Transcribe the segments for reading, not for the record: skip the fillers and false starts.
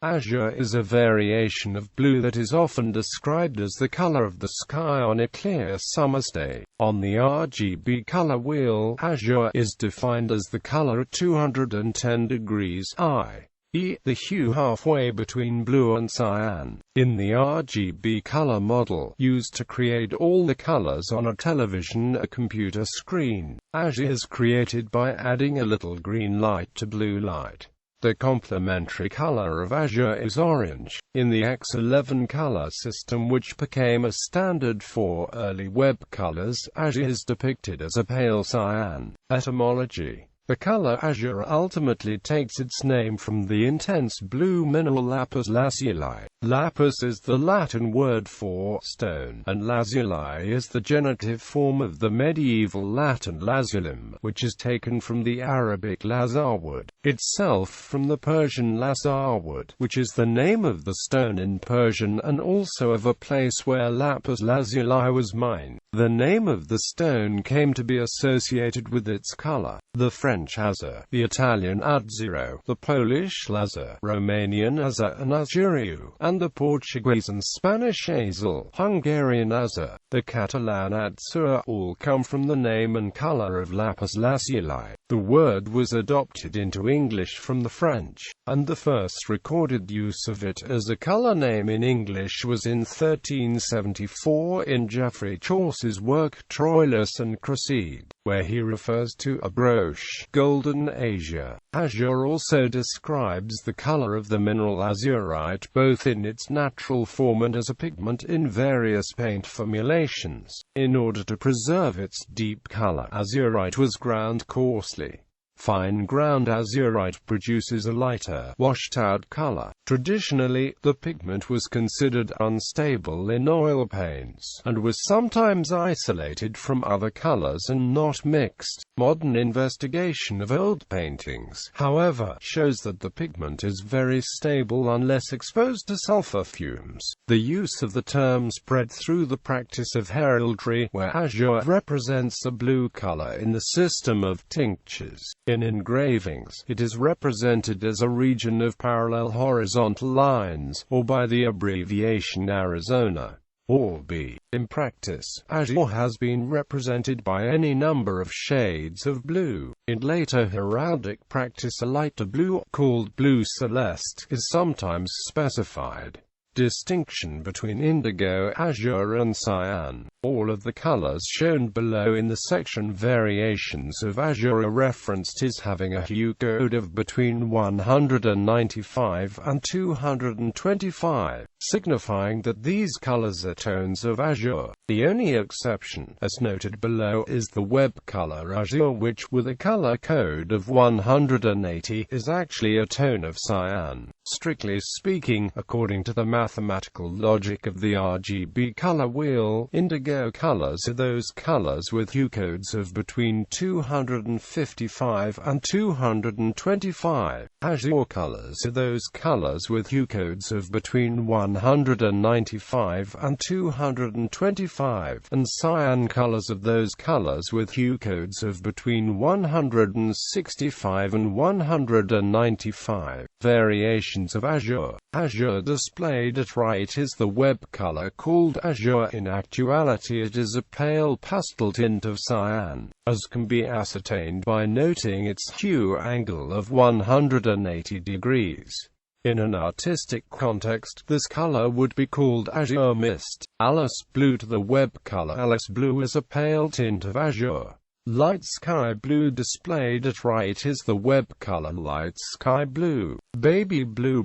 Azure is a variation of blue that is often described as the color of the sky on a clear summer's day. On the RGB color wheel, azure is defined as the color at 210 degrees i.e., the hue halfway between blue and cyan. In the RGB color model, used to create all the colors on a television or computer screen, azure is created by adding a little green light to blue light. The complementary color of azure is orange. In the X11 color system, which became a standard for early web colors, azure is depicted as a pale cyan. Etymology. The color azure ultimately takes its name from the intense blue mineral Lapis Lazuli. Lapis is the Latin word for stone, and lazuli is the genitive form of the medieval Latin lazulum, which is taken from the Arabic lazarwood, itself from the Persian lazarwood, which is the name of the stone in Persian and also of a place where Lapis Lazuli was mined. The name of the stone came to be associated with its color. The French azur, the Italian azzurro, the Polish lazur, Romanian azur and azuriu, and the Portuguese and Spanish azul, Hungarian azur, the Catalan atzur, all come from the name and color of lapis lazuli. The word was adopted into English from the French, and the first recorded use of it as a color name in English was in 1374 in Geoffrey Chaucer's work Troilus and Cresside, where he refers to a brooch, golden azure. Azure also describes the color of the mineral azurite, both in its natural form and as a pigment in various paint formulations. In order to preserve its deep color, azurite was ground coarsely. Fine ground azurite produces a lighter, washed-out color. Traditionally, the pigment was considered unstable in oil paints, and was sometimes isolated from other colors and not mixed. Modern investigation of old paintings, however, shows that the pigment is very stable unless exposed to sulfur fumes. The use of the term spread through the practice of heraldry, where azure represents a blue color in the system of tinctures. In engravings, it is represented as a region of parallel horizontal lines, or by the abbreviation Arizona, or B. In practice, azure has been represented by any number of shades of blue. In later heraldic practice, a light blue, called blue celeste, is sometimes specified. Distinction between indigo, azure and cyan. All of the colors shown below in the section variations of azure are referenced as having a hue code of between 195 and 225, signifying that these colors are tones of azure. The only exception, as noted below, is the web color azure, which, with a color code of 180, is actually a tone of cyan. Strictly speaking, according to the mathematical logic of the RGB color wheel, indigo colors are those colors with hue codes of between 255 and 225. Azure colors are those colors with hue codes of between 195 and 225, and cyan colors are those colors with hue codes of between 165 and 195. Variations of azure. Azure displayed at right is the web color called azure. In actuality, it is a pale pastel tint of cyan, as can be ascertained by noting its hue angle of 180 degrees. In an artistic context, this color would be called azure mist. Alice blue to the web color Alice blue is a pale tint of azure. Light sky blue displayed at right is the web color light sky blue. Baby blue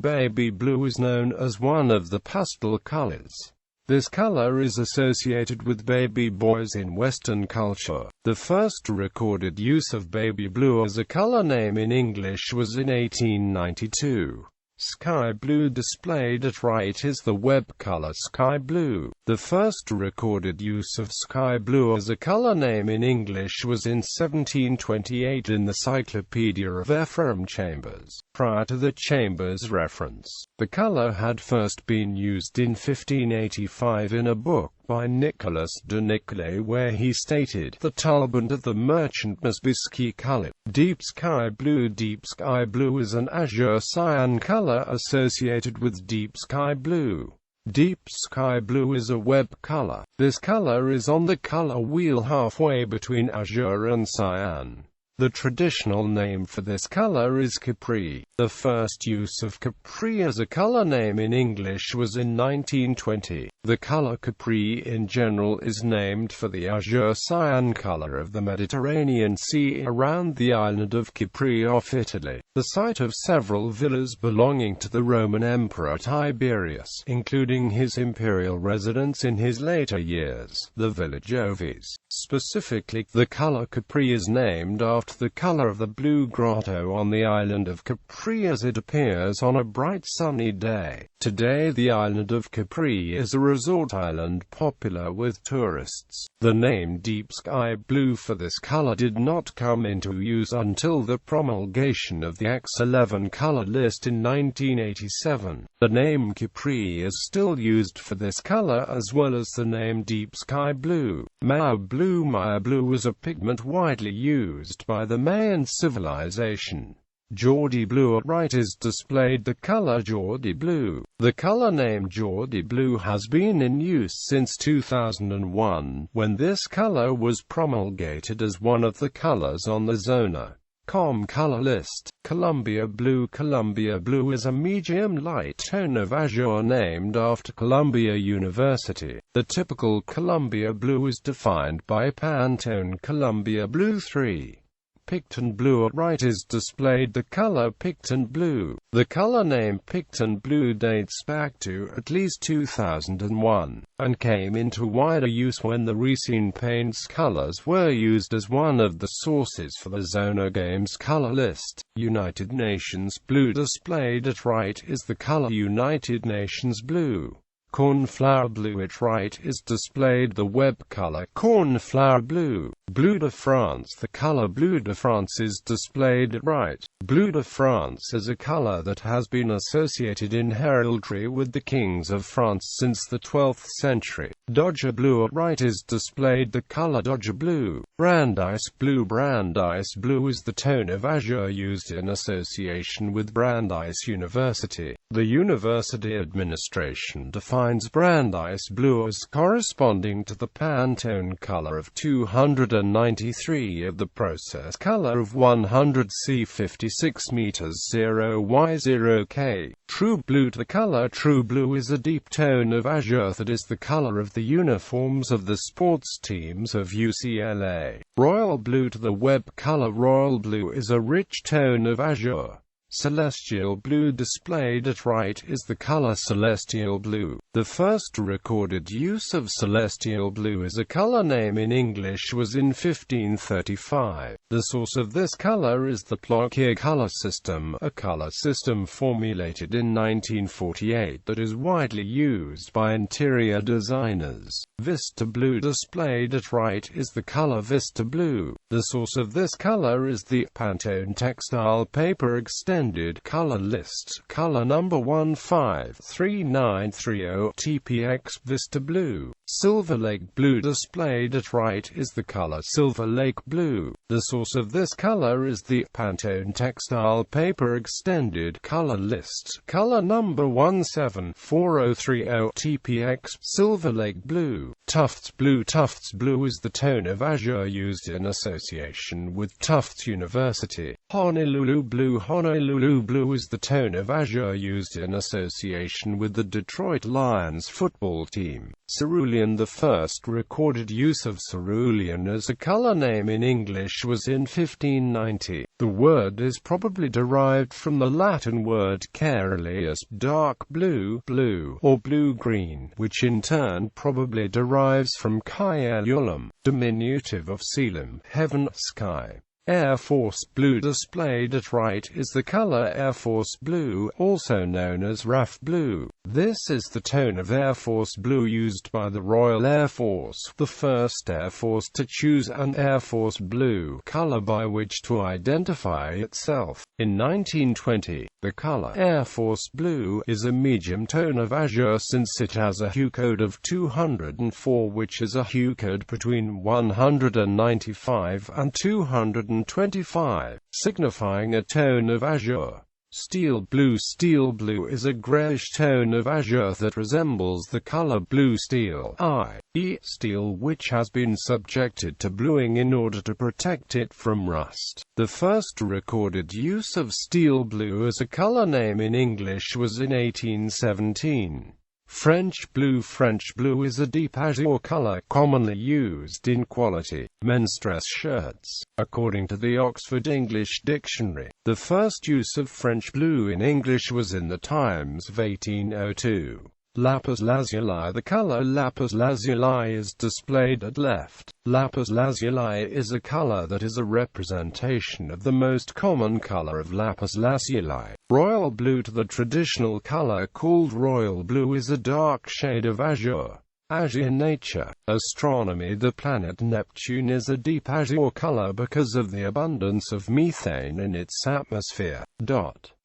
is known as one of the pastel colors. This color is associated with baby boys in Western culture. The first recorded use of baby blue as a color name in English was in 1892. Sky blue displayed at right is the web color sky blue. The first recorded use of sky blue as a color name in English was in 1728 in the Cyclopedia of Ephraim Chambers. Prior to the Chambers reference, the color had first been used in 1585 in a book by Nicolas de Nicolay, where he stated, "The tulband of the merchant must be ski-colored. Deep sky blue." Deep sky blue is an azure cyan color associated with deep sky blue. Deep sky blue is a web color. This color is on the color wheel halfway between azure and cyan. The traditional name for this color is Capri. The first use of Capri as a color name in English was in 1920. The color Capri in general is named for the azure cyan color of the Mediterranean Sea around the island of Capri off Italy, the site of several villas belonging to the Roman Emperor Tiberius, including his imperial residence in his later years, the Villa Jovis. Specifically, the color Capri is named after the color of the blue grotto on the island of Capri as it appears on a bright sunny day. Today the island of Capri is a resort island popular with tourists. The name deep sky blue for this color did not come into use until the promulgation of the X11 color list in 1987. The name Capri is still used for this color as well as the name deep sky blue. Maya blue. Maya blue was a pigment widely used by the Mayan civilization. Geordie blue at right is displayed the color Geordie blue. The color name Geordie blue has been in use since 2001, when this color was promulgated as one of the colors on the Zona.com color list. Columbia blue. Columbia blue is a medium light tone of azure named after Columbia University. The typical Columbia blue is defined by Pantone Columbia Blue 3. Picton blue at right is displayed the color Picton blue. The color name Picton blue dates back to at least 2001, and came into wider use when the Racine Paints colors were used as one of the sources for the Zona Games color list. United Nations blue displayed at right is the color United Nations blue. Cornflower blue at right is displayed the web color cornflower blue. Bleu de France. The color Bleu de France is displayed at right. Bleu de France is a color that has been associated in heraldry with the kings of France since the 12th century. Dodger blue at right is displayed the color Dodger blue. Brandeis blue. Brandeis blue is the tone of azure used in association with Brandeis University. The university administration defines Brandeis blue as corresponding to the Pantone color of 293 of the process color of 100 C56 meters 0Y0K. True blue. The color True blue is a deep tone of azure that is the color of the uniforms of the sports teams of UCLA. Royal blue. The web color Royal blue is a rich tone of azure. Celestial blue displayed at right is the color Celestial blue. The first recorded use of celestial blue as a color name in English was in 1535. The source of this color is the Ploquet color system, a color system formulated in 1948 that is widely used by interior designers. Vista blue displayed at right is the color Vista blue. The source of this color is the Pantone textile paper extended color list, color number 153930 TPX Vista blue. Silverlake blue displayed at right is the color Silverlake blue. The source of this color is the Pantone textile paper extended color list, color number 174030 TPX Silverlake blue. Tufts blue. Tufts blue is the tone of azure used in association with Tufts University. Honolulu blue. Honolulu blue is the tone of azure used in association with the Detroit Lions football team. Cerulean. The first recorded use of cerulean as a color name in English was in 1590. The word is probably derived from the Latin word caerulus, dark blue, blue, or blue-green, which in turn probably derives from caelulum, diminutive of caelum, heaven, sky. Air Force Blue displayed at right is the color Air Force Blue, also known as RAF Blue. This is the tone of Air Force Blue used by the Royal Air Force, the first Air Force to choose an Air Force Blue color by which to identify itself. In 1920, the color Air Force Blue is a medium tone of azure since it has a hue code of 204, which is a hue code between 195 and 225, signifying a tone of azure. Steel blue is a grayish tone of azure that resembles the color blue steel, i.e., steel which has been subjected to bluing in order to protect it from rust. The first recorded use of steel blue as a color name in English was in 1817. French blue is a deep azure color commonly used in quality men's dress shirts. According to the Oxford English Dictionary, the first use of French blue in English was in the times of 1802. Lapis Lazuli. The color Lapis Lazuli is displayed at left. Lapis Lazuli is a color that is a representation of the most common color of lapis lazuli. Royal blue. To the traditional color called royal blue is a dark shade of azure. Azure. Nature. Astronomy. The planet Neptune is a deep azure color because of the abundance of methane in its atmosphere.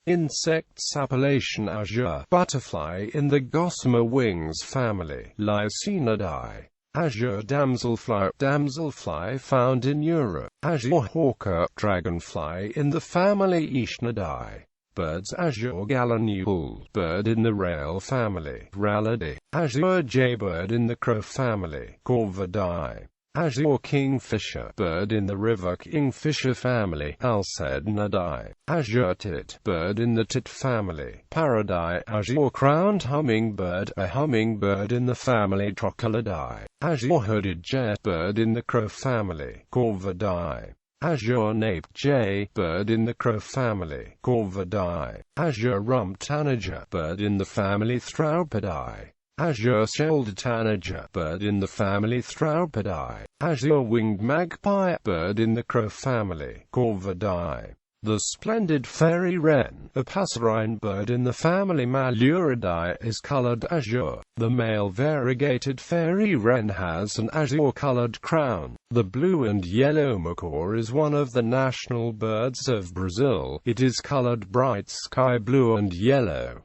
Insects. Appellation azure. Butterfly in the gossamer wings family, Lycaenidae. Azure damselfly found in Europe. Azure hawker, dragonfly in the family Aeshnidae. Birds. Azure gallinule, bird in the rail family, Rallidae. Azure jaybird in the crow family, Corvidae. Azure kingfisher, bird in the river kingfisher family, Alcednidae. Azure tit, bird in the tit family, Parodidae. Azure crowned hummingbird, a hummingbird in the family Trochilidae. Azure hooded jay, bird in the crow family, Corvidae. Azure naped jay, bird in the crow family, Corvidae. Azure rumped tanager, bird in the family Thraupidae. Azure shouldered tanager, bird in the family Thraupidae. Azure winged magpie, bird in the crow family, Corvidae. The splendid fairy wren, a passerine bird in the family Maluridae, is colored azure. The male variegated fairy wren has an azure-colored crown. The blue and yellow macaw is one of the national birds of Brazil. It is colored bright sky blue and yellow.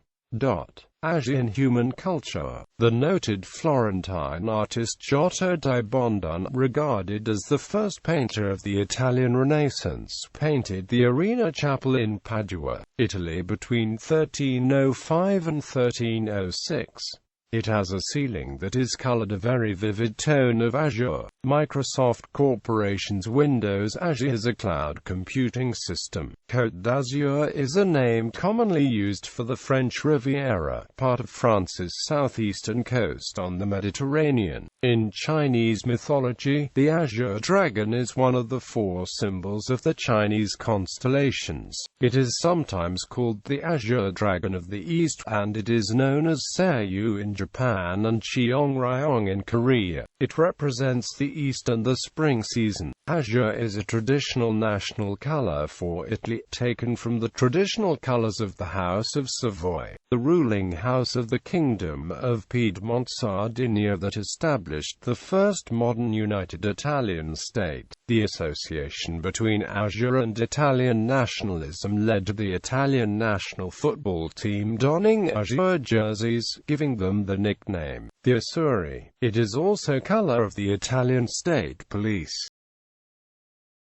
Azure in human culture. The noted Florentine artist Giotto di Bondone, regarded as the first painter of the Italian Renaissance, painted the Arena Chapel in Padua, Italy between 1305 and 1306. It has a ceiling that is colored a very vivid tone of azure. Microsoft Corporation's Windows Azure is a cloud computing system. Côte d'Azur is a name commonly used for the French Riviera, part of France's southeastern coast on the Mediterranean. In Chinese mythology, the Azure Dragon is one of the four symbols of the Chinese constellations. It is sometimes called the Azure Dragon of the East, and it is known as Seiryu in Japan and Cheongryong in Korea. It represents the east and the spring season. Azure is a traditional national color for Italy, taken from the traditional colors of the House of Savoy, the ruling house of the Kingdom of Piedmont-Sardinia that established the first modern united Italian state. The association between azure and Italian nationalism led to the Italian national football team donning azure jerseys, giving them the nickname the Azzurri. It is also color of the Italian state police.